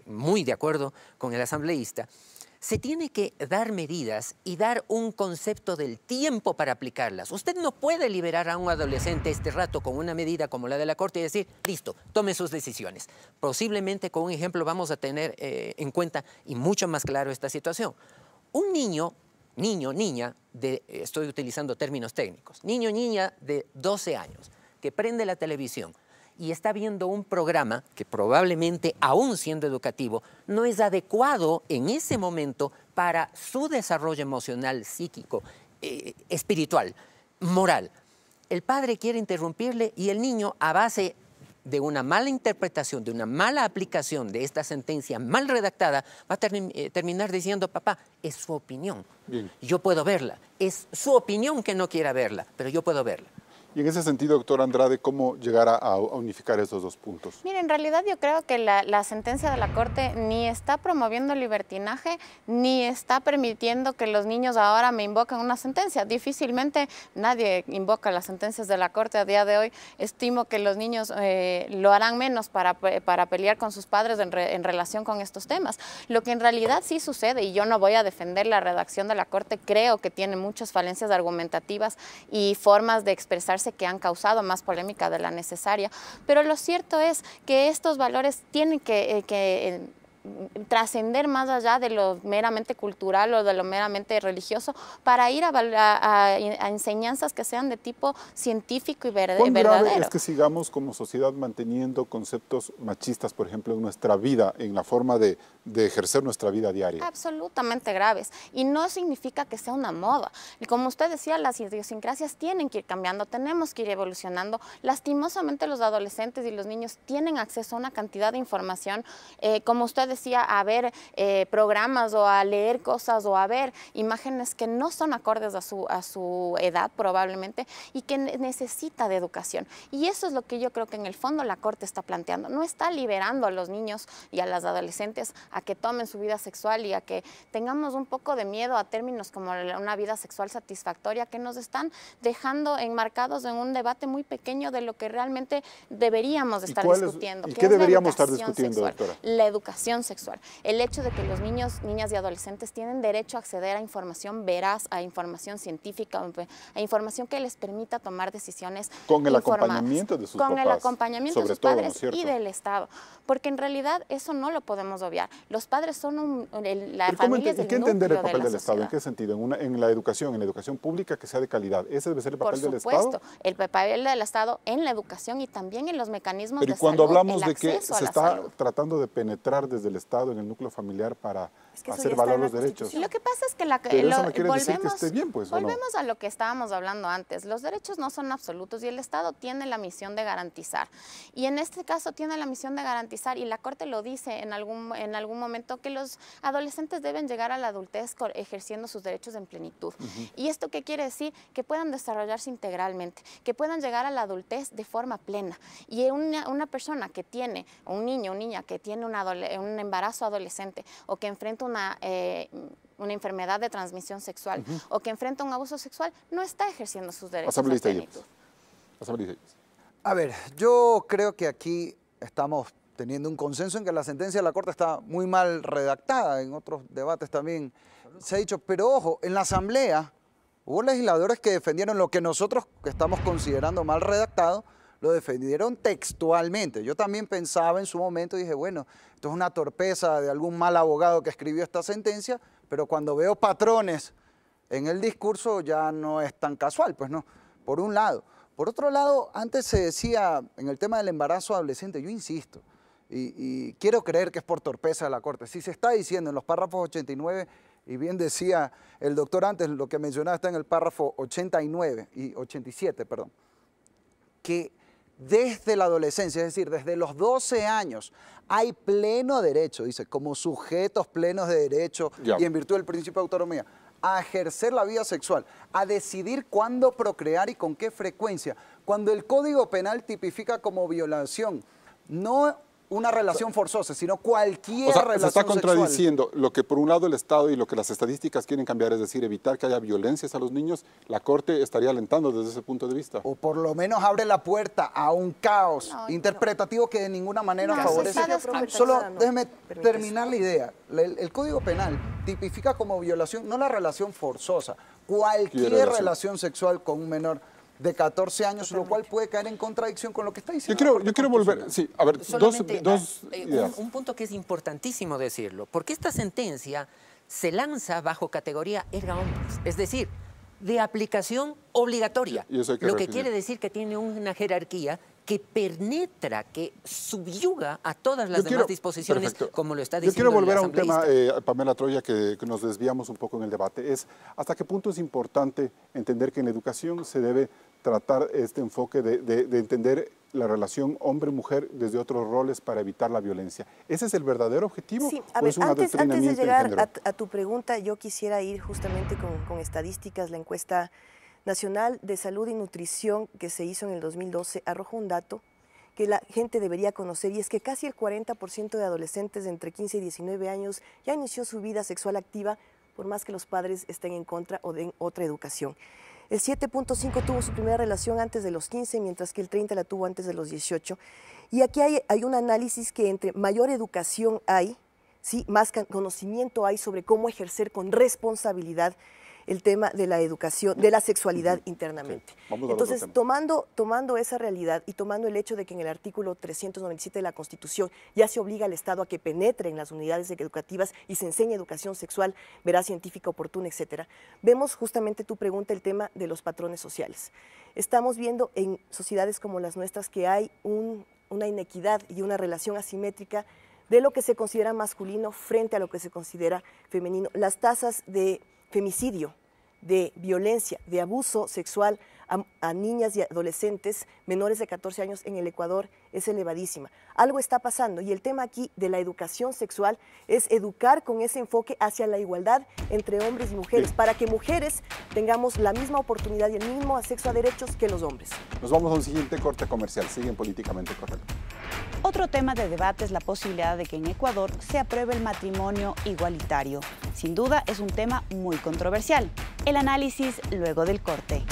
muy de acuerdo con el asambleísta, se tiene que dar medidas y dar un concepto del tiempo para aplicarlas. Usted no puede liberar a un adolescente este rato con una medida como la de la Corte y decir, listo, tome sus decisiones. Posiblemente con un ejemplo vamos a tener en cuenta y mucho más claro esta situación. Un niño, niña, estoy utilizando términos técnicos, niño, niña de 12 años que prende la televisión y está viendo un programa que probablemente, aún siendo educativo, no es adecuado en ese momento para su desarrollo emocional, psíquico, espiritual, moral. El padre quiere interrumpirle y el niño, a base de una mala interpretación, de una mala aplicación de esta sentencia mal redactada, va a terminar diciendo, papá, es su opinión. Bien. Yo puedo verla. Es su opinión que no quiera verla, pero yo puedo verla. Y en ese sentido, doctor Andrade, ¿cómo llegar a unificar esos dos puntos? Mire, en realidad yo creo que la sentencia de la Corte ni está promoviendo el libertinaje, ni está permitiendo que los niños ahora me invoquen una sentencia. Difícilmente nadie invoca las sentencias de la Corte a día de hoy. Estimo que los niños lo harán menos para pelear con sus padres en relación con estos temas. Lo que en realidad sí sucede, y yo no voy a defender la redacción de la Corte, creo que tiene muchas falencias argumentativas y formas de expresarse que han causado más polémica de la necesaria, pero lo cierto es que estos valores tienen que trascender más allá de lo meramente cultural o de lo meramente religioso para ir a enseñanzas que sean de tipo científico y verdadero. ¿Cuán grave es que sigamos como sociedad manteniendo conceptos machistas, por ejemplo, en nuestra vida, en la forma de ejercer nuestra vida diaria? Absolutamente graves. Y no significa que sea una moda. Y como usted decía, las idiosincrasias tienen que ir cambiando, tenemos que ir evolucionando. Lastimosamente los adolescentes y los niños tienen acceso a una cantidad de información, como usted decía, a ver programas o a leer cosas o a ver imágenes que no son acordes a su edad probablemente y que necesita de educación. Y eso es lo que yo creo que en el fondo la Corte está planteando. No está liberando a los niños y a las adolescentes a que tomen su vida sexual y a que tengamos un poco de miedo a términos como una vida sexual satisfactoria que nos están dejando enmarcados en un debate muy pequeño de lo que realmente deberíamos estar discutiendo. ¿Y qué deberíamos estar discutiendo, doctora? La educación sexual. El hecho de que los niños, niñas y adolescentes tienen derecho a acceder a información veraz, a información científica, a información que les permita tomar decisiones con el acompañamiento de sus papás. Con el acompañamiento de sus padres ¿no? y del Estado. Porque en realidad eso no lo podemos obviar. Los padres son la familia es el núcleo de la sociedad. ¿Y qué entender el papel del Estado? ¿En qué sentido? En la educación pública que sea de calidad. ¿Ese debe ser el papel del Estado? Por supuesto, el papel del Estado en la educación y también en los mecanismos de salud. Pero cuando hablamos de que se está tratando de penetrar desde el Estado en el núcleo familiar para hacer valer los derechos. Lo que pasa es que eso no quiere decir que esté bien, pues, volvemos a lo que estábamos hablando antes. Los derechos no son absolutos y el Estado tiene la misión de garantizar. Y en este caso tiene la misión de garantizar, y la Corte lo dice en algún momento, que los adolescentes deben llegar a la adultez ejerciendo sus derechos en plenitud. ¿Y esto qué quiere decir? Que puedan desarrollarse integralmente, que puedan llegar a la adultez de forma plena. Y una persona que tiene, un niño o niña que tiene un embarazo adolescente o que enfrenta una enfermedad de transmisión sexual o que enfrenta un abuso sexual, no está ejerciendo sus derechos. Asambleísta. A ver, yo creo que aquí estamos teniendo un consenso en que la sentencia de la Corte está muy mal redactada. En otros debates también se ha dicho, pero ojo, en la Asamblea hubo legisladores que defendieron lo que nosotros estamos considerando mal redactado, lo defendieron textualmente. Yo también pensaba en su momento y dije, bueno, esto es una torpeza de algún mal abogado que escribió esta sentencia, pero cuando veo patrones en el discurso ya no es tan casual, pues no, por un lado. Por otro lado, antes se decía en el tema del embarazo adolescente, yo insisto, y quiero creer que es por torpeza de la Corte. Si se está diciendo en los párrafos 89, y bien decía el doctor antes, lo que mencionaba está en el párrafo 89 y 87, perdón, que desde la adolescencia, es decir, desde los 12 años, hay pleno derecho, dice, como sujetos plenos de derecho y en virtud del principio de autonomía, a ejercer la vida sexual, a decidir cuándo procrear y con qué frecuencia. Cuando el Código Penal tipifica como violación, no una relación forzosa, sino cualquier relación se está contradiciendo sexual. Lo que por un lado el Estado y lo que las estadísticas quieren cambiar, es decir, evitar que haya violencias a los niños. La Corte estaría alentando desde ese punto de vista. O por lo menos abre la puerta a un caos interpretativo que de ninguna manera favorece. Solo déjeme terminar la idea. El Código Penal tipifica como violación no la relación forzosa, cualquier relación sexual con un menor de 14 años, lo cual puede caer en contradicción con lo que está diciendo. Yo quiero volver, sí, a ver, un punto que es importantísimo decirlo, porque esta sentencia se lanza bajo categoría erga omnes, es decir, de aplicación obligatoria, lo que quiere decir que tiene una jerarquía que penetra, que subyuga a todas las demás disposiciones, como lo está diciendo. Yo quiero volver a un tema, Pamela Troya, que nos desviamos un poco en el debate, es hasta qué punto es importante entender que en la educación se debe tratar este enfoque de entender la relación hombre-mujer desde otros roles para evitar la violencia. ¿Ese es el verdadero objetivo? Sí, a ver, antes de llegar a tu pregunta, yo quisiera ir justamente con estadísticas. La encuesta Nacional de Salud y Nutrición que se hizo en el 2012 arrojó un dato que la gente debería conocer, y es que casi el 40% de adolescentes de entre 15 y 19 años ya inició su vida sexual activa, por más que los padres estén en contra o den otra educación. El 7.5 tuvo su primera relación antes de los 15, mientras que el 30 la tuvo antes de los 18. Y aquí hay un análisis que entre mayor educación hay, ¿sí?, más conocimiento hay sobre cómo ejercer con responsabilidad el tema de la educación, de la sexualidad internamente. Entonces, tomando esa realidad y tomando el hecho de que en el artículo 397 de la Constitución ya se obliga al Estado a que penetre en las unidades educativas y se enseñe educación sexual, veraz, científica, oportuna, etcétera, vemos justamente tu pregunta el tema de los patrones sociales. Estamos viendo en sociedades como las nuestras que hay una inequidad y una relación asimétrica de lo que se considera masculino frente a lo que se considera femenino. Las tasas de femicidio, de violencia, de abuso sexual a niñas y adolescentes menores de 14 años en el Ecuador es elevadísima. Algo está pasando y el tema aquí de la educación sexual es educar con ese enfoque hacia la igualdad entre hombres y mujeres, para que mujeres tengamos la misma oportunidad y el mismo acceso a derechos que los hombres. Nos vamos a un siguiente corte comercial. Siguen Políticamente Correcto. Otro tema de debate es la posibilidad de que en Ecuador se apruebe el matrimonio igualitario. Sin duda es un tema muy controversial. El análisis luego del corte.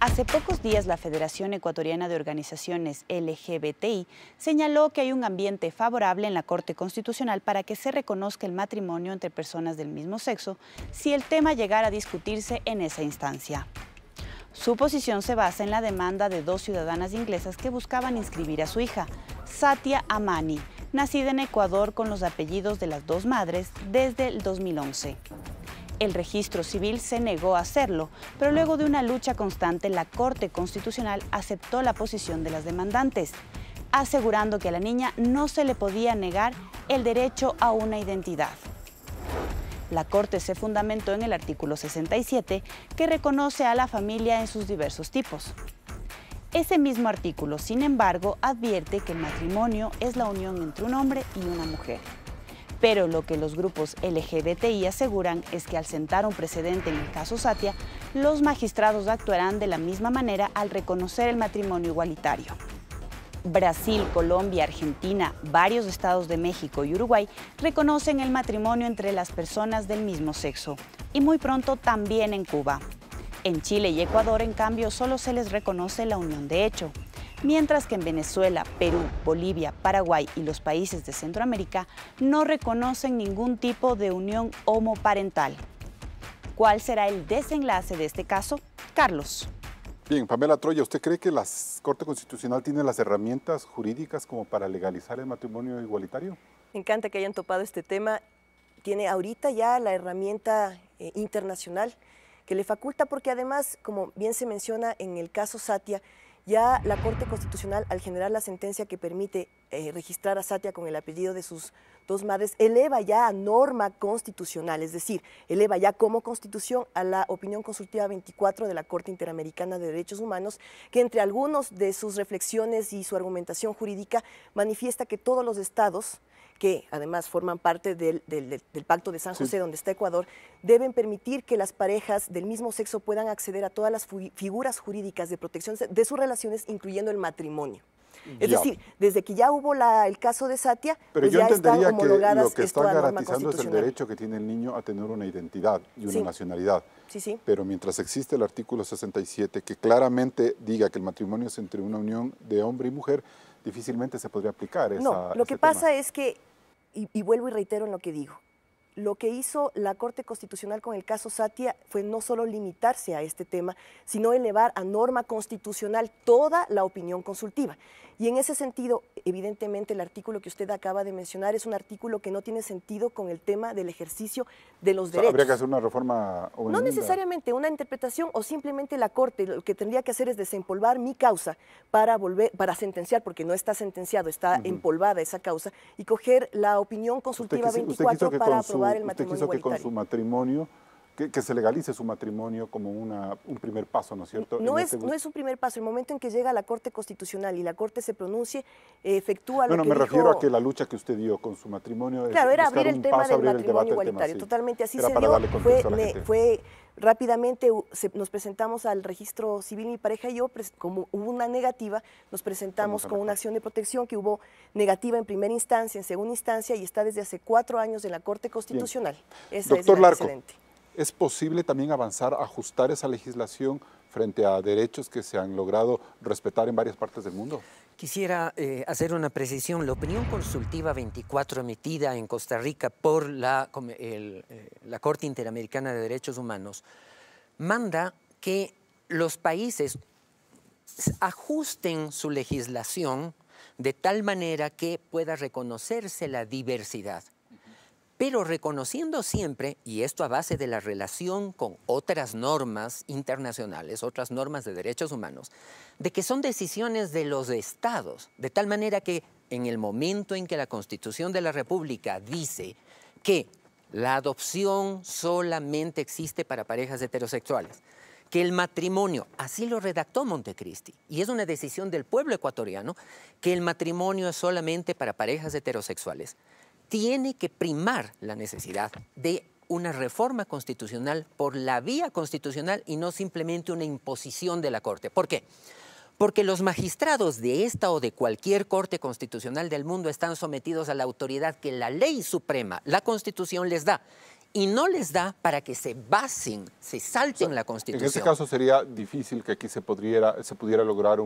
Hace pocos días, la Federación Ecuatoriana de Organizaciones LGBTI señaló que hay un ambiente favorable en la Corte Constitucional para que se reconozca el matrimonio entre personas del mismo sexo si el tema llegara a discutirse en esa instancia. Su posición se basa en la demanda de 2 ciudadanas inglesas que buscaban inscribir a su hija, Satia Amani, nacida en Ecuador con los apellidos de las 2 madres desde el 2011. El registro civil se negó a hacerlo, pero luego de una lucha constante, la Corte Constitucional aceptó la posición de las demandantes, asegurando que a la niña no se le podía negar el derecho a una identidad. La Corte se fundamentó en el artículo 67, que reconoce a la familia en sus diversos tipos. Ese mismo artículo, sin embargo, advierte que el matrimonio es la unión entre un hombre y una mujer. Pero lo que los grupos LGBTI aseguran es que al sentar un precedente en el caso Satia, los magistrados actuarán de la misma manera al reconocer el matrimonio igualitario. Brasil, Colombia, Argentina, varios estados de México y Uruguay reconocen el matrimonio entre las personas del mismo sexo, y muy pronto también en Cuba. En Chile y Ecuador, en cambio, solo se les reconoce la unión de hecho, mientras que en Venezuela, Perú, Bolivia, Paraguay y los países de Centroamérica no reconocen ningún tipo de unión homoparental. ¿Cuál será el desenlace de este caso? Carlos. Bien, Pamela Troya, ¿usted cree que la Corte Constitucional tiene las herramientas jurídicas como para legalizar el matrimonio igualitario? Me encanta que hayan topado este tema. Tiene ahorita ya la herramienta internacional que le faculta, porque además, como bien se menciona en el caso Satia, ya la Corte Constitucional, al generar la sentencia que permite registrar a Satia con el apellido de sus dos madres, eleva ya a norma constitucional, es decir, eleva ya como constitución a la opinión consultiva 24 de la Corte Interamericana de Derechos Humanos, que entre algunos de sus reflexiones y su argumentación jurídica manifiesta que todos los estados, que además forman parte del Pacto de San José, donde está Ecuador, deben permitir que las parejas del mismo sexo puedan acceder a todas las figuras jurídicas de protección de sus relaciones, incluyendo el matrimonio. Es decir, desde que ya hubo el caso de Satia, pero pues yo ya entendería están homologadas. Que lo que está norma garantizando es el derecho que tiene el niño a tener una identidad y una nacionalidad. Sí. Pero mientras existe el artículo 67, que claramente diga que el matrimonio es entre una unión de hombre y mujer, difícilmente se podría aplicar lo que pasa es que, y vuelvo y reitero en lo que digo, lo que hizo la Corte Constitucional con el caso Satia fue no solo limitarse a este tema, sino elevar a norma constitucional toda la opinión consultiva. Y en ese sentido, evidentemente, el artículo que usted acaba de mencionar es un artículo que no tiene sentido con el tema del ejercicio de los derechos. ¿Habría que hacer una reforma o una No necesariamente una interpretación, o simplemente la Corte lo que tendría que hacer es desempolvar mi causa para sentenciar, porque no está sentenciado, está empolvada esa causa, y coger la opinión consultiva 24 para aprobar el matrimonio igualitario. Usted quiso que con su matrimonio, que se legalice su matrimonio como un primer paso, ¿no es cierto? No es un primer paso. El momento en que llega a la Corte Constitucional y la Corte se pronuncie, efectúa lo que dijo... me refiero a que la lucha que usted dio con su matrimonio... Claro, era abrir el tema del matrimonio igualitario. Totalmente así se dio. Fue rápidamente, nos presentamos al registro civil, mi pareja y yo, como hubo una negativa, nos presentamos con una acción de protección que hubo negativa en primera instancia, en segunda instancia, y está desde hace 4 años en la Corte Constitucional. Esa es el antecedente. ¿Es posible también avanzar, ajustar esa legislación frente a derechos que se han logrado respetar en varias partes del mundo? Quisiera hacer una precisión. La opinión consultiva 24 emitida en Costa Rica por la Corte Interamericana de Derechos Humanos manda que los países ajusten su legislación de tal manera que pueda reconocerse la diversidad, pero reconociendo siempre, y esto a base de la relación con otras normas internacionales, otras normas de derechos humanos, de que son decisiones de los estados, de tal manera que en el momento en que la Constitución de la República dice que la adopción solamente existe para parejas heterosexuales, que el matrimonio, así lo redactó Montecristi, y es una decisión del pueblo ecuatoriano, que el matrimonio es solamente para parejas heterosexuales, tiene que primar la necesidad de una reforma constitucional por la vía constitucional y no simplemente una imposición de la Corte. ¿Por qué? Porque los magistrados de esta o de cualquier Corte Constitucional del mundo están sometidos a la autoridad que la ley suprema, la Constitución, les da. Y no les da para que se basen, se salten la Constitución. En este caso sería difícil que aquí se pudiera lograr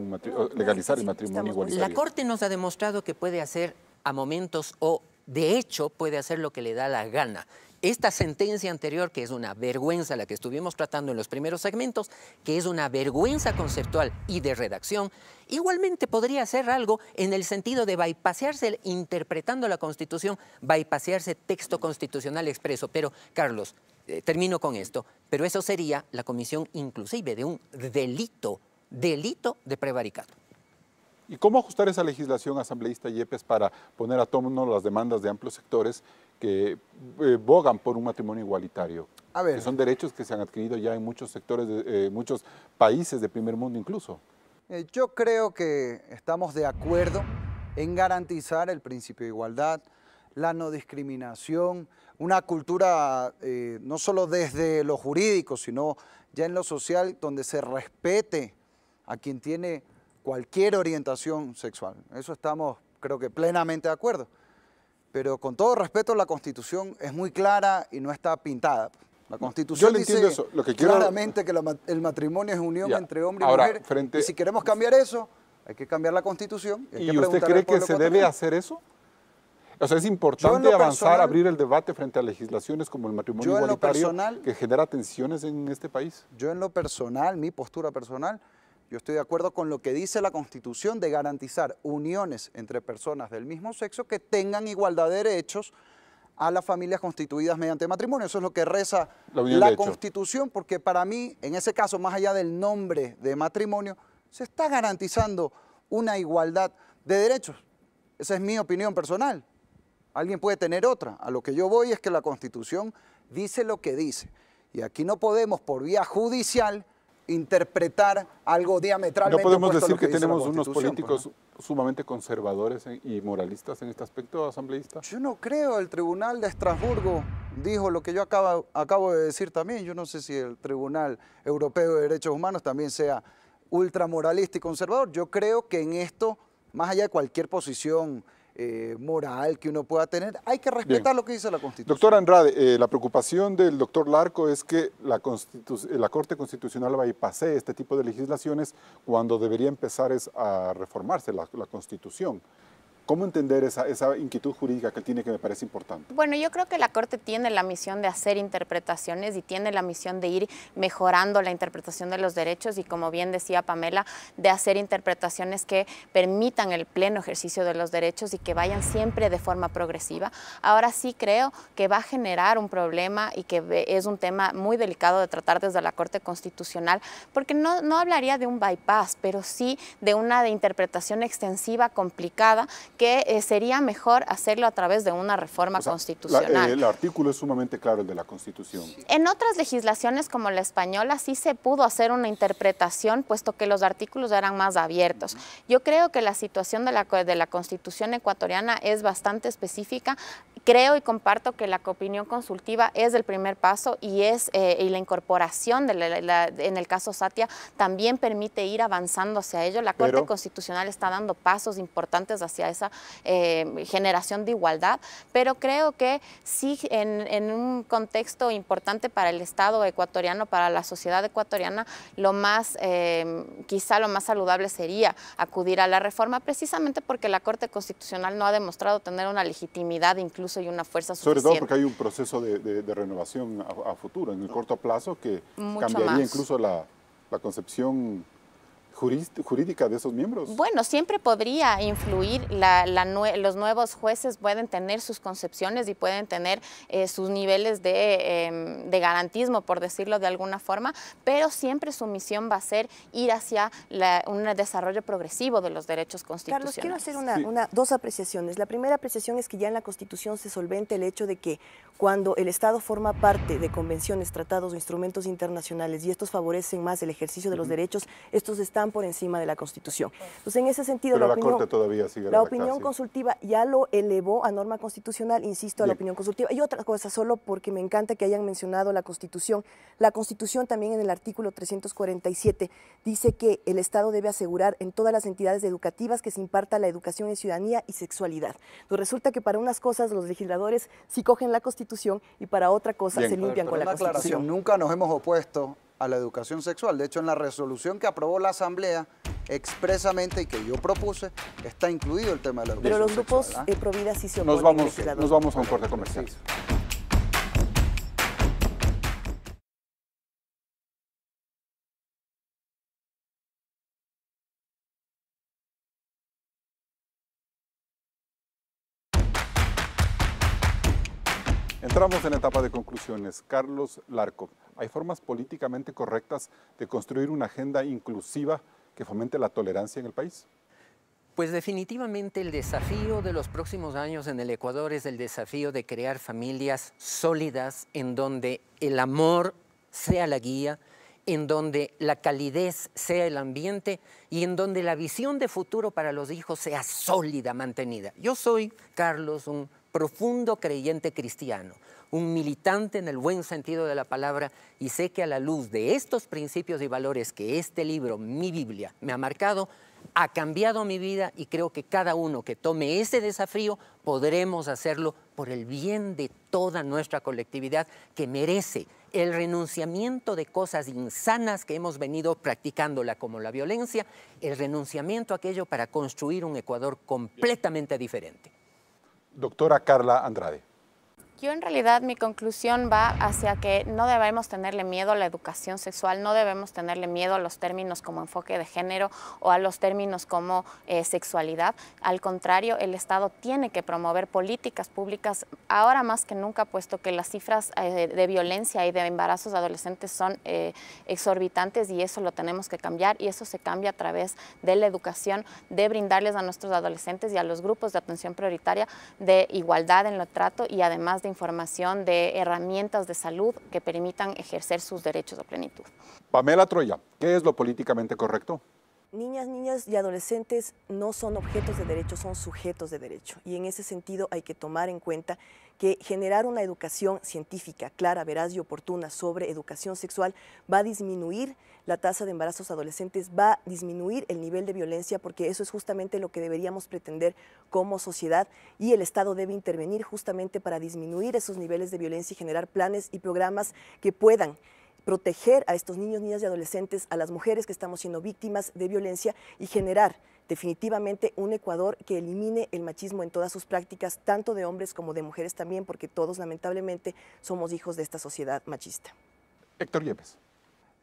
legalizar el matrimonio igualitario. La Corte nos ha demostrado que puede hacer a momentos o de hecho puede hacer lo que le da la gana. Esta sentencia anterior, que es una vergüenza, la que estuvimos tratando en los primeros segmentos, que es una vergüenza conceptual y de redacción, igualmente podría hacer algo en el sentido de bypasearse, interpretando la Constitución, bypasearse texto constitucional expreso. Pero, Carlos, termino con esto, pero eso sería la comisión inclusive de un delito de prevaricato. ¿Y cómo ajustar esa legislación, asambleísta Yepes, para poner a tono las demandas de amplios sectores que bogan por un matrimonio igualitario? Que son derechos que se han adquirido ya en muchos sectores, muchos países de primer mundo incluso. Yo creo que estamos de acuerdo en garantizar el principio de igualdad, la no discriminación, una cultura no solo desde lo jurídico, sino ya en lo social, donde se respete a quien tiene cualquier orientación sexual. Eso estamos, creo que, plenamente de acuerdo. Pero con todo respeto, la Constitución es muy clara y no está pintada. La Constitución dice eso. Lo que quiero... claramente que el matrimonio es unión entre hombre y ahora, mujer. Y si queremos cambiar eso, hay que cambiar la Constitución. ¿Y usted cree que se debe hacer eso? O sea, es importante avanzar, abrir el debate frente a legislaciones como el matrimonio igualitario que genera tensiones en este país. Yo en lo personal, mi postura personal, yo estoy de acuerdo con lo que dice la Constitución de garantizar uniones entre personas del mismo sexo que tengan igualdad de derechos a las familias constituidas mediante matrimonio. Eso es lo que reza la Constitución, porque para mí, en ese caso, más allá del nombre de matrimonio, se está garantizando una igualdad de derechos. Esa es mi opinión personal. Alguien puede tener otra. A lo que yo voy es que la Constitución dice lo que dice. Y aquí no podemos, por vía judicial, interpretar algo diametralmente opuesto. No podemos decir que tenemos unos políticos pues, sumamente conservadores y moralistas en este aspecto, asambleísta. Yo no creo. El Tribunal de Estrasburgo dijo lo que yo acabo de decir también. Yo no sé si el Tribunal Europeo de Derechos Humanos también sea ultramoralista y conservador. Yo creo que en esto, más allá de cualquier posición moral que uno pueda tener, hay que respetar lo que dice la Constitución. Doctor Andrade, la preocupación del doctor Larco es que la Corte Constitucional bypassee este tipo de legislaciones cuando debería empezar a reformarse la Constitución. ¿Cómo entender esa inquietud jurídica que tiene, que me parece importante? Bueno, yo creo que la Corte tiene la misión de hacer interpretaciones y tiene la misión de ir mejorando la interpretación de los derechos y, como bien decía Pamela, de hacer interpretaciones que permitan el pleno ejercicio de los derechos y que vayan siempre de forma progresiva. Ahora sí creo que va a generar un problema y que es un tema muy delicado de tratar desde la Corte Constitucional, porque no hablaría de un bypass, pero sí de una interpretación extensiva, complicada, que sería mejor hacerlo a través de una reforma constitucional. El artículo es sumamente claro, el de la Constitución. En otras legislaciones como la española sí se pudo hacer una interpretación, puesto que los artículos eran más abiertos. Yo creo que la situación de la Constitución ecuatoriana es bastante específica. Creo y comparto que la opinión consultiva es el primer paso y la incorporación en el caso Satia también permite ir avanzando hacia ello. La Corte Constitucional está dando pasos importantes hacia esa generación de igualdad, pero creo que sí, en un contexto importante para el Estado ecuatoriano, para la sociedad ecuatoriana, quizá lo más saludable sería acudir a la reforma, precisamente porque la Corte Constitucional no ha demostrado tener una legitimidad incluso y una fuerza suficiente. Sobre todo porque hay un proceso de renovación a futuro, en el corto plazo, que cambiaría incluso la concepción jurídica de esos miembros. Bueno, siempre podría influir, los nuevos jueces pueden tener sus concepciones y pueden tener sus niveles de garantismo, por decirlo de alguna forma, pero siempre su misión va a ser ir hacia un desarrollo progresivo de los derechos constitucionales. Carlos, quiero hacer dos apreciaciones. La primera apreciación es que ya en la Constitución se solvente el hecho de que cuando el Estado forma parte de convenciones, tratados o instrumentos internacionales y estos favorecen más el ejercicio de los derechos, estos están por encima de la Constitución. Entonces, en ese sentido, pero la Corte todavía sigue la opinión consultiva ya lo elevó a norma constitucional, insisto, a la opinión consultiva. Y otra cosa, solo porque me encanta que hayan mencionado la Constitución. La Constitución también en el artículo 347 dice que el Estado debe asegurar en todas las entidades educativas que se imparta la educación en ciudadanía y sexualidad. Entonces, resulta que para unas cosas los legisladores sí cogen la Constitución y para otra cosa se limpian con la Constitución. Nunca nos hemos opuesto a la educación sexual. De hecho, en la resolución que aprobó la Asamblea expresamente y que yo propuse, está incluido el tema de la educación sexual. Pero los grupos pro vida sí se oponen. Nos vamos a un corte comercial. Sí. Entramos en la etapa de conclusiones. Carlos Larco, ¿hay formas políticamente correctas de construir una agenda inclusiva que fomente la tolerancia en el país? Pues definitivamente el desafío de los próximos años en el Ecuador es el desafío de crear familias sólidas en donde el amor sea la guía, en donde la calidez sea el ambiente y en donde la visión de futuro para los hijos sea sólida, mantenida. Yo soy, Carlos, un profundo creyente cristiano, un militante en el buen sentido de la palabra, y sé que a la luz de estos principios y valores que este libro, mi Biblia, me ha marcado, ha cambiado mi vida, y creo que cada uno que tome ese desafío podremos hacerlo por el bien de toda nuestra colectividad, que merece el renunciamiento de cosas insanas que hemos venido practicándola, como la violencia, el renunciamiento a aquello para construir un Ecuador completamente diferente. Doctora Carla Andrade. Yo en realidad mi conclusión va hacia que no debemos tenerle miedo a la educación sexual, no debemos tenerle miedo a los términos como enfoque de género o a los términos como sexualidad. Al contrario, el Estado tiene que promover políticas públicas ahora más que nunca, puesto que las cifras de violencia y de embarazos adolescentes son exorbitantes, y eso lo tenemos que cambiar, y eso se cambia a través de la educación, de brindarles a nuestros adolescentes y a los grupos de atención prioritaria de igualdad en el trato, y además de información, de herramientas de salud que permitan ejercer sus derechos a plenitud. Pamela Troya, ¿qué es lo políticamente correcto? Niñas y adolescentes no son objetos de derecho, son sujetos de derecho. Y en ese sentido hay que tomar en cuenta que generar una educación científica, clara, veraz y oportuna sobre educación sexual va a disminuir la tasa de embarazos adolescentes, va a disminuir el nivel de violencia, porque eso es justamente lo que deberíamos pretender como sociedad, y el Estado debe intervenir justamente para disminuir esos niveles de violencia y generar planes y programas que puedan proteger a estos niños, niñas y adolescentes, a las mujeres que estamos siendo víctimas de violencia, y generar definitivamente un Ecuador que elimine el machismo en todas sus prácticas, tanto de hombres como de mujeres también, porque todos lamentablemente somos hijos de esta sociedad machista. Héctor Yepes.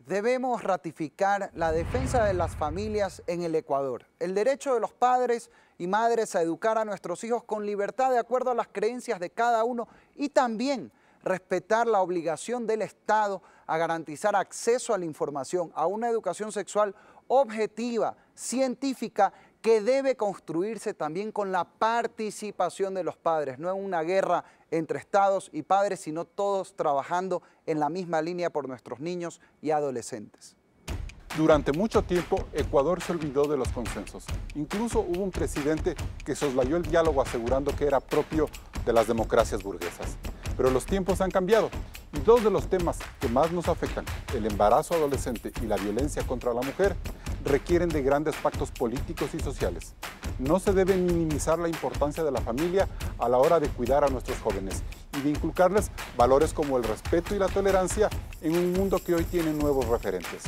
Debemos ratificar la defensa de las familias en el Ecuador, el derecho de los padres y madres a educar a nuestros hijos con libertad de acuerdo a las creencias de cada uno, y también respetar la obligación del Estado a garantizar acceso a la información, a una educación sexual objetiva, científica, que debe construirse también con la participación de los padres, no en una guerra entre estados y padres, sino todos trabajando en la misma línea por nuestros niños y adolescentes. Durante mucho tiempo, Ecuador se olvidó de los consensos. Incluso hubo un presidente que soslayó el diálogo asegurando que era propio de las democracias burguesas. Pero los tiempos han cambiado, y dos de los temas que más nos afectan, el embarazo adolescente y la violencia contra la mujer, requieren de grandes pactos políticos y sociales. No se debe minimizar la importancia de la familia a la hora de cuidar a nuestros jóvenes y de inculcarles valores como el respeto y la tolerancia en un mundo que hoy tiene nuevos referentes,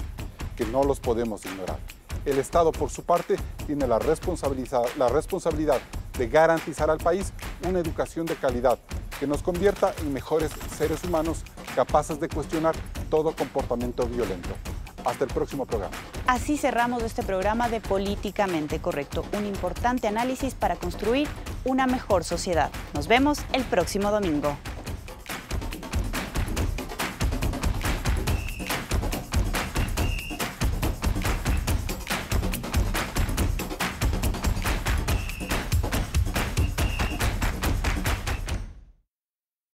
que no los podemos ignorar. El Estado, por su parte, tiene la responsabilidad de garantizar al país una educación de calidad que nos convierta en mejores seres humanos capaces de cuestionar todo comportamiento violento. Hasta el próximo programa. Así cerramos este programa de Políticamente Correcto, un importante análisis para construir una mejor sociedad. Nos vemos el próximo domingo.